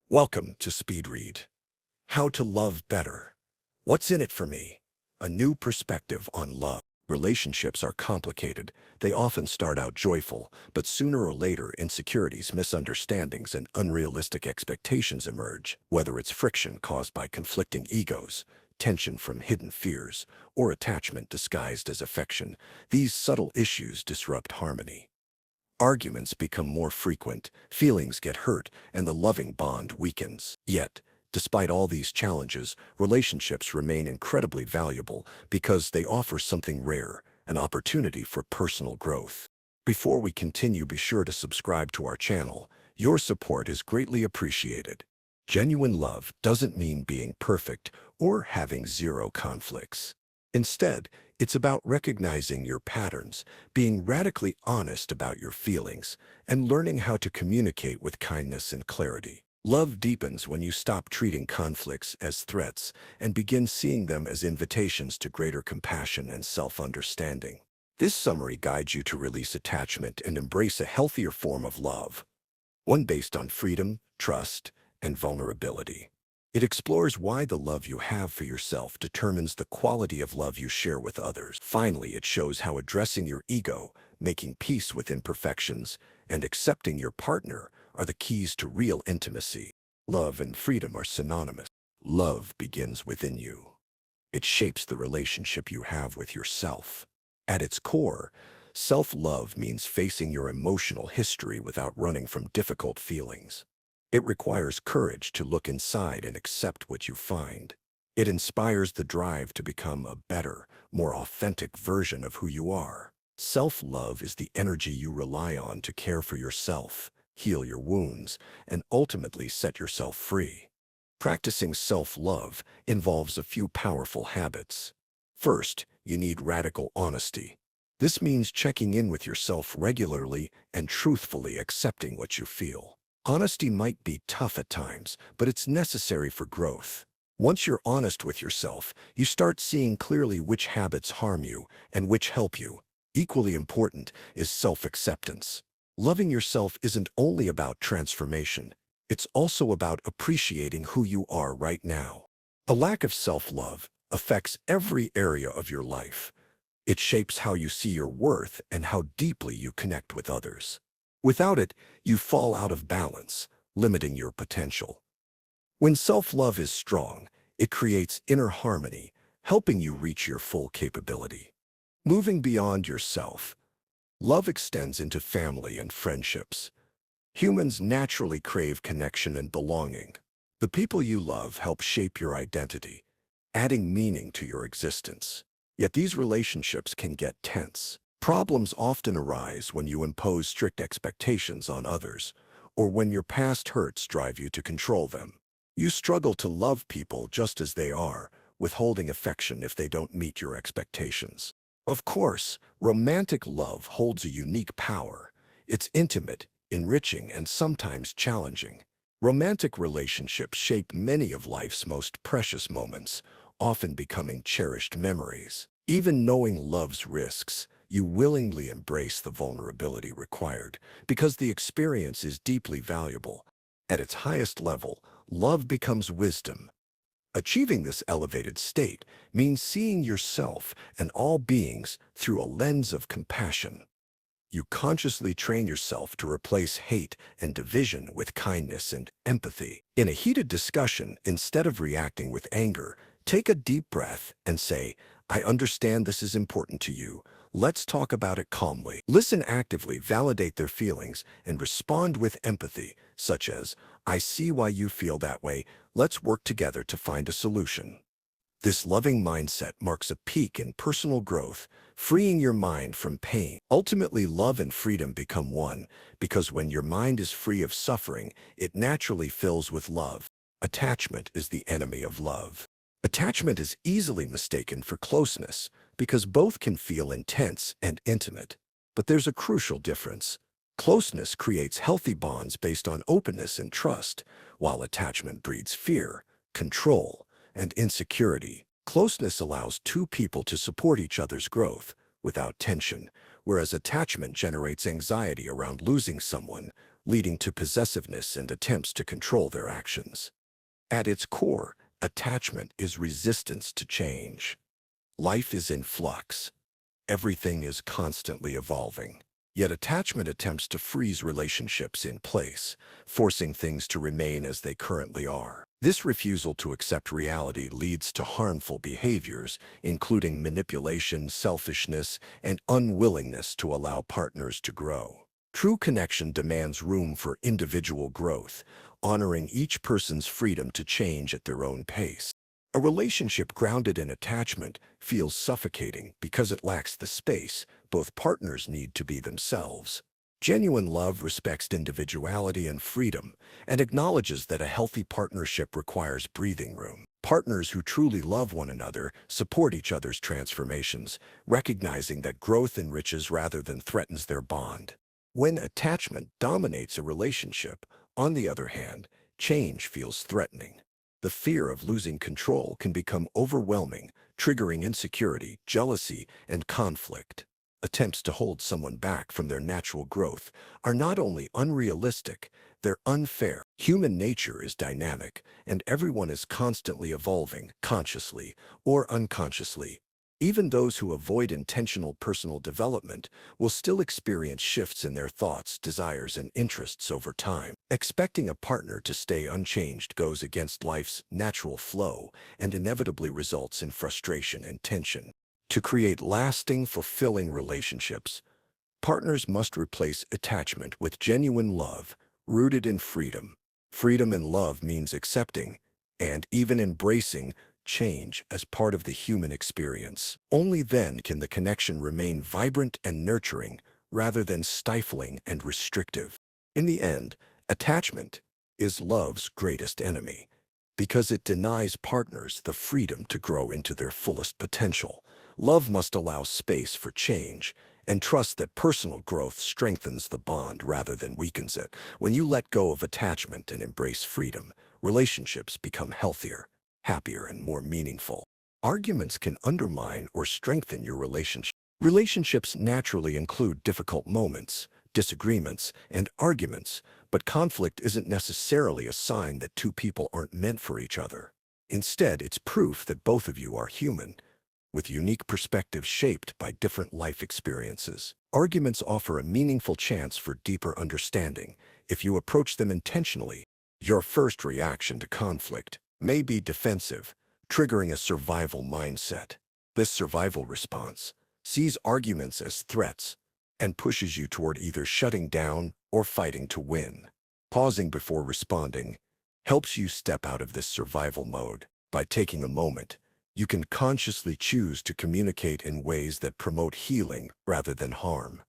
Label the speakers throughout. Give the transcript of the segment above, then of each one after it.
Speaker 1: Welcome to Speed Read. How to Love Better. What's in it for me? A new perspective on love. Relationships are complicated. They often start out joyful, but sooner or later insecurities, misunderstandings, and unrealistic expectations emerge. Whether it's friction caused by conflicting egos, tension from hidden fears, or attachment disguised as affection, these subtle issues disrupt harmony. Arguments become more frequent, feelings get hurt, and the loving bond weakens. Yet, despite all these challenges, relationships remain incredibly valuable because they offer something rare, an opportunity for personal growth. Before we continue, be sure to subscribe to our channel. Your support is greatly appreciated. Genuine love doesn't mean being perfect or having zero conflicts. Instead, it's about recognizing your patterns, being radically honest about your feelings, and learning how to communicate with kindness and clarity. Love deepens when you stop treating conflicts as threats and begin seeing them as invitations to greater compassion and self-understanding. This summary guides you to release attachment and embrace a healthier form of love, one based on freedom, trust, and vulnerability. It explores why the love you have for yourself determines the quality of love you share with others. Finally, it shows how addressing your ego, making peace with imperfections, and accepting your partner are the keys to real intimacy. Love and freedom are synonymous. Love begins within you. It shapes the relationship you have with yourself. At its core, self-love means facing your emotional history without running from difficult feelings. It requires courage to look inside and accept what you find. It inspires the drive to become a better, more authentic version of who you are. Self-love is the energy you rely on to care for yourself, heal your wounds, and ultimately set yourself free. Practicing self-love involves a few powerful habits. First, you need radical honesty. This means checking in with yourself regularly and truthfully accepting what you feel. Honesty might be tough at times, but it's necessary for growth. Once you're honest with yourself, you start seeing clearly which habits harm you and which help you. Equally important is self-acceptance. Loving yourself isn't only about transformation. It's also about appreciating who you are right now. A lack of self-love affects every area of your life. It shapes how you see your worth and how deeply you connect with others. Without it, you fall out of balance, limiting your potential. When self-love is strong, it creates inner harmony, helping you reach your full capability. Moving beyond yourself, love extends into family and friendships. Humans naturally crave connection and belonging. The people you love help shape your identity, adding meaning to your existence. Yet these relationships can get tense. Problems often arise when you impose strict expectations on others, or when your past hurts drive you to control them. You struggle to love people just as they are, withholding affection if they don't meet your expectations. Of course, romantic love holds a unique power. It's intimate, enriching, and sometimes challenging. Romantic relationships shape many of life's most precious moments, often becoming cherished memories. Even knowing love's risks, you willingly embrace the vulnerability required because the experience is deeply valuable. At its highest level, love becomes wisdom. Achieving this elevated state means seeing yourself and all beings through a lens of compassion. You consciously train yourself to replace hate and division with kindness and empathy. In a heated discussion, instead of reacting with anger, take a deep breath and say, "I understand this is important to you. Let's talk about it calmly." Listen actively, validate their feelings, and respond with empathy, such as, "I see why you feel that way. Let's work together to find a solution." This loving mindset marks a peak in personal growth, freeing your mind from pain. Ultimately, love and freedom become one, because when your mind is free of suffering, it naturally fills with love. Attachment is the enemy of love. Attachment is easily mistaken for closeness because both can feel intense and intimate. But there's a crucial difference. Closeness creates healthy bonds based on openness and trust, while attachment breeds fear, control, and insecurity. Closeness allows two people to support each other's growth without tension, whereas attachment generates anxiety around losing someone, leading to possessiveness and attempts to control their actions. At its core, attachment is resistance to change. Life is in flux. Everything is constantly evolving. Yet attachment attempts to freeze relationships in place, forcing things to remain as they currently are. This refusal to accept reality leads to harmful behaviors, including manipulation, selfishness, and unwillingness to allow partners to grow. True connection demands room for individual growth, honoring each person's freedom to change at their own pace. A relationship grounded in attachment feels suffocating because it lacks the space both partners need to be themselves. Genuine love respects individuality and freedom and acknowledges that a healthy partnership requires breathing room. Partners who truly love one another support each other's transformations, recognizing that growth enriches rather than threatens their bond. When attachment dominates a relationship, on the other hand, change feels threatening. The fear of losing control can become overwhelming, triggering insecurity, jealousy, and conflict. Attempts to hold someone back from their natural growth are not only unrealistic, they're unfair. Human nature is dynamic, and everyone is constantly evolving, consciously or unconsciously. Even those who avoid intentional personal development will still experience shifts in their thoughts, desires, and interests over time. Expecting a partner to stay unchanged goes against life's natural flow and inevitably results in frustration and tension. To create lasting, fulfilling relationships, partners must replace attachment with genuine love, rooted in freedom. Freedom and love means accepting and even embracing change as part of the human experience. Only then can the connection remain vibrant and nurturing rather than stifling and restrictive. In the end, attachment is love's greatest enemy because it denies partners the freedom to grow into their fullest potential. Love must allow space for change and trust that personal growth strengthens the bond rather than weakens it. When you let go of attachment and embrace freedom, relationships become healthier, happier, and more meaningful. Arguments can undermine or strengthen your relationship. Relationships naturally include difficult moments, disagreements, and arguments, but conflict isn't necessarily a sign that two people aren't meant for each other. Instead, it's proof that both of you are human, with unique perspectives shaped by different life experiences. Arguments offer a meaningful chance for deeper understanding if you approach them intentionally. Your first reaction to conflict may be defensive, triggering a survival mindset. This survival response sees arguments as threats and pushes you toward either shutting down or fighting to win. Pausing before responding helps you step out of this survival mode. By taking a moment, you can consciously choose to communicate in ways that promote healing rather than harm.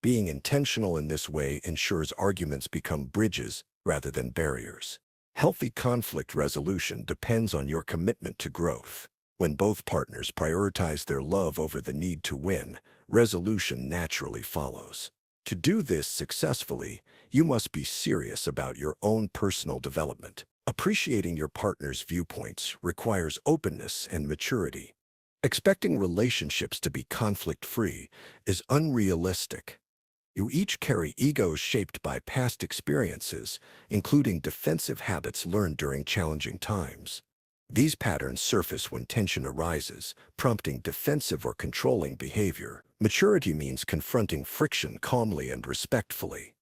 Speaker 1: Being intentional in this way ensures arguments become bridges rather than barriers. Healthy conflict resolution depends on your commitment to growth. When both partners prioritize their love over the need to win, resolution naturally follows. To do this successfully, you must be serious about your own personal development. Appreciating your partner's viewpoints requires openness and maturity. Expecting relationships to be conflict-free is unrealistic. You each carry egos shaped by past experiences, including defensive habits learned during challenging times. These patterns surface when tension arises, prompting defensive or controlling behavior. Maturity means confronting friction calmly and respectfully.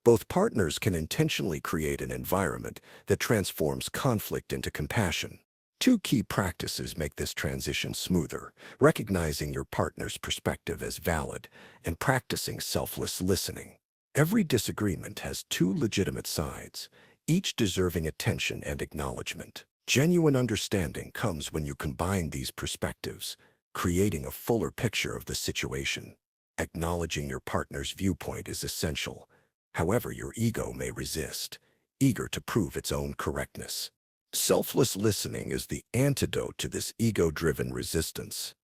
Speaker 1: Both partners can intentionally create an environment that transforms conflict into compassion. Two key practices make this transition smoother: recognizing your partner's perspective as valid and practicing selfless listening. Every disagreement has two legitimate sides, each deserving attention and acknowledgement. Genuine understanding comes when you combine these perspectives, creating a fuller picture of the situation. Acknowledging your partner's viewpoint is essential. However, your ego may resist, eager to prove its own correctness. Selfless listening is the antidote to this ego-driven resistance.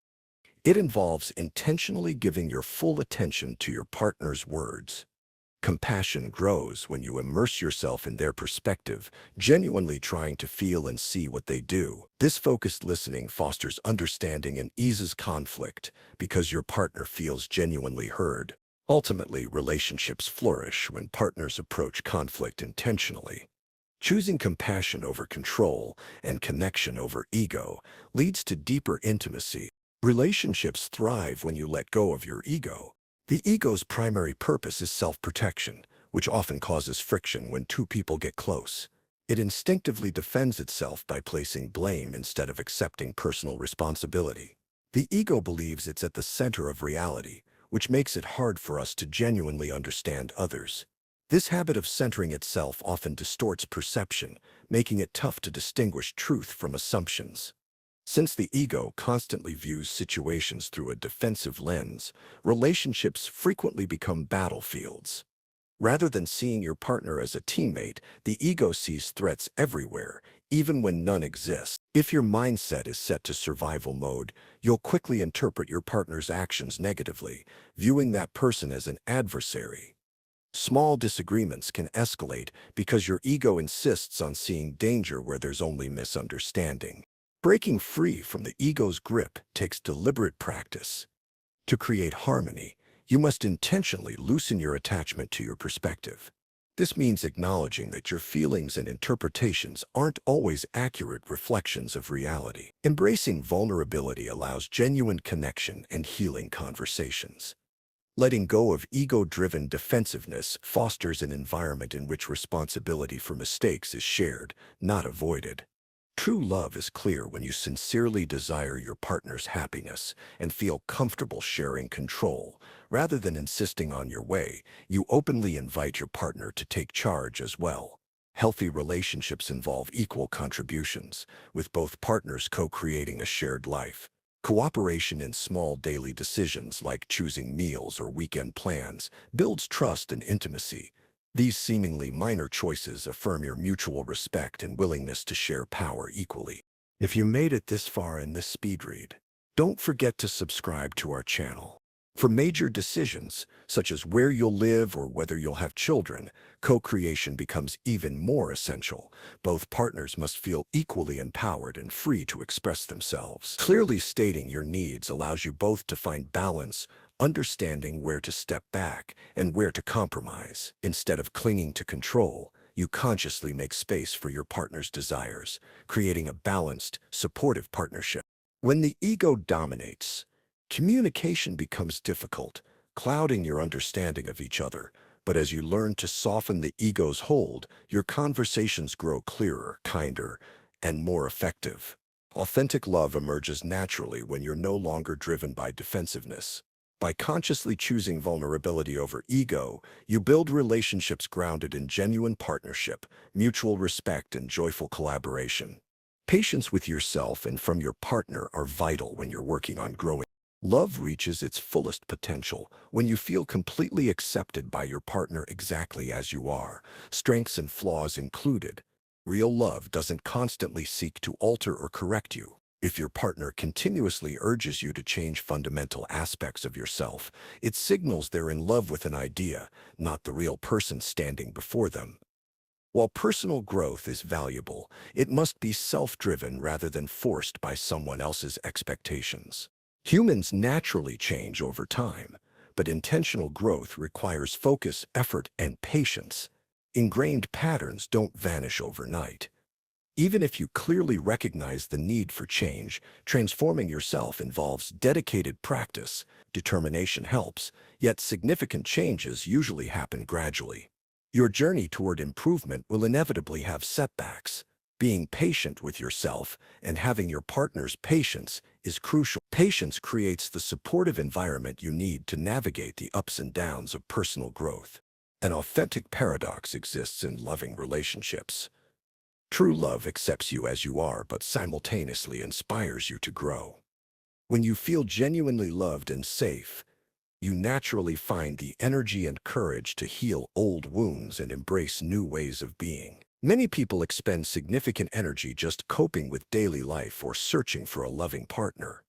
Speaker 1: It involves intentionally giving your full attention to your partner's words. Compassion grows when you immerse yourself in their perspective, genuinely trying to feel and see what they do. This focused listening fosters understanding and eases conflict because your partner feels genuinely heard. Ultimately, relationships flourish when partners approach conflict intentionally. Choosing compassion over control and connection over ego leads to deeper intimacy. Relationships thrive when you let go of your ego. The ego's primary purpose is self-protection, which often causes friction when two people get close. It instinctively defends itself by placing blame instead of accepting personal responsibility. The ego believes it's at the center of reality, which makes it hard for us to genuinely understand others. This habit of centering itself often distorts perception, making it tough to distinguish truth from assumptions. Since the ego constantly views situations through a defensive lens, relationships frequently become battlefields. Rather than seeing your partner as a teammate, the ego sees threats everywhere, even when none exist. If your mindset is set to survival mode, you'll quickly interpret your partner's actions negatively, viewing that person as an adversary. Small disagreements can escalate because your ego insists on seeing danger where there's only misunderstanding. Breaking free from the ego's grip takes deliberate practice. To create harmony, you must intentionally loosen your attachment to your perspective. This means acknowledging that your feelings and interpretations aren't always accurate reflections of reality. Embracing vulnerability allows genuine connection and healing conversations. Letting go of ego-driven defensiveness fosters an environment in which responsibility for mistakes is shared, not avoided. True love is clear when you sincerely desire your partner's happiness and feel comfortable sharing control. Rather than insisting on your way, you openly invite your partner to take charge as well. Healthy relationships involve equal contributions, with both partners co-creating a shared life. Cooperation in small daily decisions like choosing meals or weekend plans builds trust and intimacy. These seemingly minor choices affirm your mutual respect and willingness to share power equally. If you made it this far in this speed read, don't forget to subscribe to our channel. For major decisions, such as where you'll live or whether you'll have children, co-creation becomes even more essential. Both partners must feel equally empowered and free to express themselves. Clearly stating your needs allows you both to find balance, understanding where to step back and where to compromise. Instead of clinging to control, you consciously make space for your partner's desires, creating a balanced, supportive partnership. When the ego dominates, communication becomes difficult, clouding your understanding of each other. But as you learn to soften the ego's hold, your conversations grow clearer, kinder, and more effective. Authentic love emerges naturally when you're no longer driven by defensiveness. By consciously choosing vulnerability over ego, you build relationships grounded in genuine partnership, mutual respect, and joyful collaboration. Patience with yourself and from your partner are vital when you're working on growing. Love reaches its fullest potential when you feel completely accepted by your partner exactly as you are, strengths and flaws included. Real love doesn't constantly seek to alter or correct you. If your partner continuously urges you to change fundamental aspects of yourself, it signals they're in love with an idea, not the real person standing before them. While personal growth is valuable, it must be self-driven rather than forced by someone else's expectations. Humans naturally change over time, but intentional growth requires focus, effort, and patience. Ingrained patterns don't vanish overnight. Even if you clearly recognize the need for change, transforming yourself involves dedicated practice. Determination helps, yet significant changes usually happen gradually. Your journey toward improvement will inevitably have setbacks. Being patient with yourself and having your partner's patience is crucial. Patience creates the supportive environment you need to navigate the ups and downs of personal growth. An authentic paradox exists in loving relationships. True love accepts you as you are but simultaneously inspires you to grow. When you feel genuinely loved and safe, you naturally find the energy and courage to heal old wounds and embrace new ways of being. Many people expend significant energy just coping with daily life or searching for a loving partner.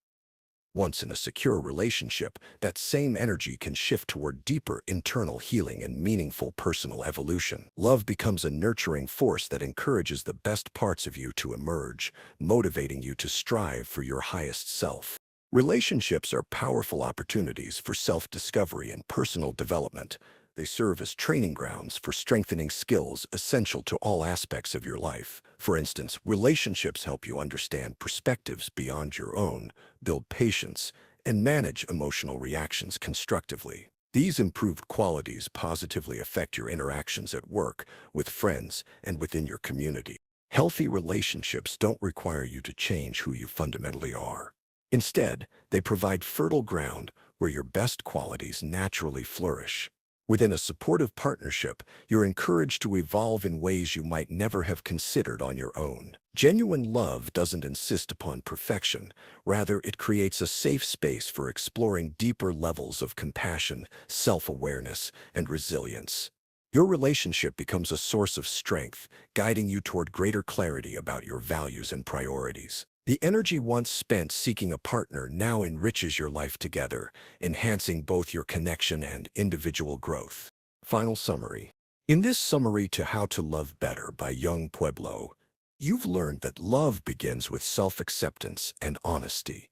Speaker 1: Once in a secure relationship, that same energy can shift toward deeper internal healing and meaningful personal evolution. Love becomes a nurturing force that encourages the best parts of you to emerge, motivating you to strive for your highest self. Relationships are powerful opportunities for self-discovery and personal development. They serve as training grounds for strengthening skills essential to all aspects of your life. For instance, relationships help you understand perspectives beyond your own, build patience, and manage emotional reactions constructively. These improved qualities positively affect your interactions at work, with friends, and within your community. Healthy relationships don't require you to change who you fundamentally are. Instead, they provide fertile ground where your best qualities naturally flourish. Within a supportive partnership, you're encouraged to evolve in ways you might never have considered on your own. Genuine love doesn't insist upon perfection. Rather, it creates a safe space for exploring deeper levels of compassion, self-awareness, and resilience. Your relationship becomes a source of strength, guiding you toward greater clarity about your values and priorities. The energy once spent seeking a partner now enriches your life together, enhancing both your connection and individual growth. Final summary. In this summary to How to Love Better by Yung Pueblo, you've learned that love begins with self-acceptance and honesty.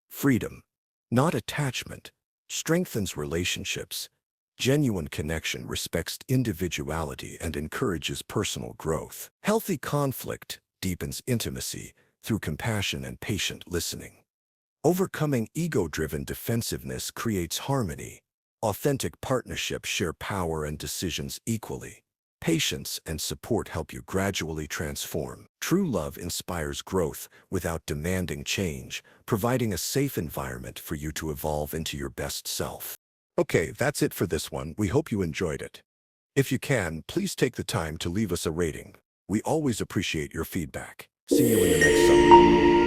Speaker 1: Freedom, not attachment, strengthens relationships. Genuine connection respects individuality and encourages personal growth. Healthy conflict deepens intimacy through compassion and patient listening. Overcoming ego-driven defensiveness creates harmony. Authentic partnerships share power and decisions equally. Patience and support help you gradually transform. True love inspires growth without demanding change, providing a safe environment for you to evolve into your best self. Okay, that's it for this one. We hope you enjoyed it. If you can, please take the time to leave us a rating. We always appreciate your feedback. See you in the next summary.